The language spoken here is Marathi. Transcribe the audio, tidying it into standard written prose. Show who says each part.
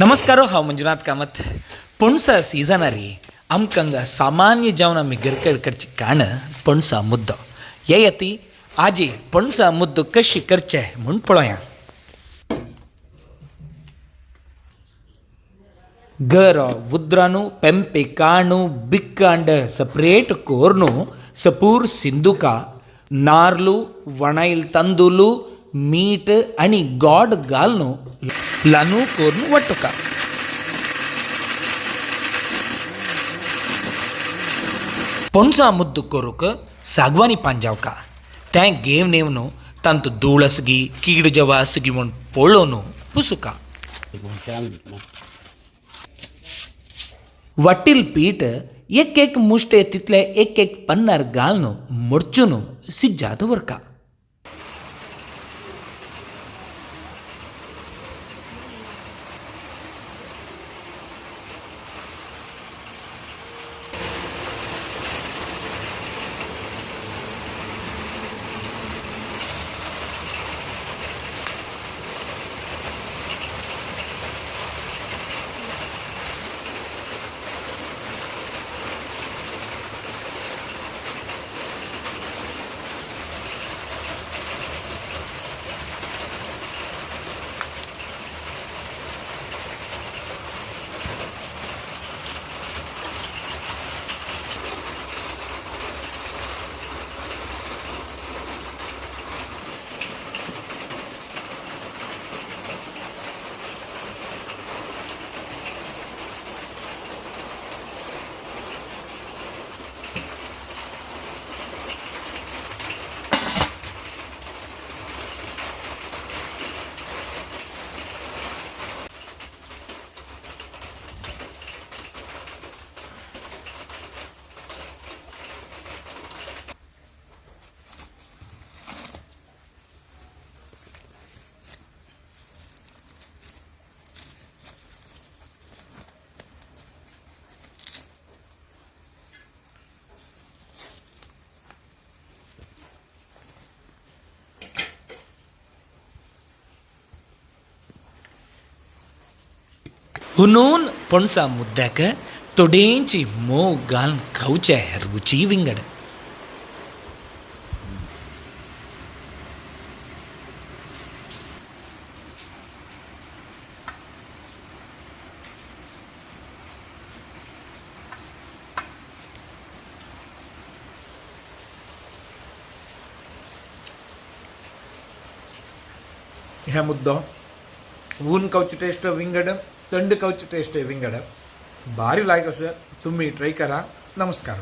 Speaker 1: नमस्कार हांव मंजुनाथ कामत. पणसा सिजना री आमकां सामान्य जेवण आमी घरकड करचें कारण पणसा मुद्दो. हे येती आजी पणसा मुद्दो कशी करचे म्हूण पळोवया. गरो उद्रानु पेंपे काणु बिक्कांड सपरेट कोर्नु सपूर सिंधुका नार्लू वणैल तंदूलू मीठ आणि गोड घालून लानू कोरून वट्टुका. पणसा मुद्दू करूक सागवानी पांजावका तें घेवन नेवन तांत धूळ आसगी कीड जवा आसगी म्हूण पळोवन पुसुका. वट्टील पीठ एक एक मुष्टे तितले एक एक पन्नार घालून मडचून सिज्जा दवरका. हुनून पणसा मुद्द्याक तोडेंची मोव घालून खावचे रुची विंगड. हे मुद्दो ऊन कवचे टेस्ट विंगड थंड कवचे टेस्ट विंगड भारी लायक असे तुम्ही ट्राय करा. नमस्कार.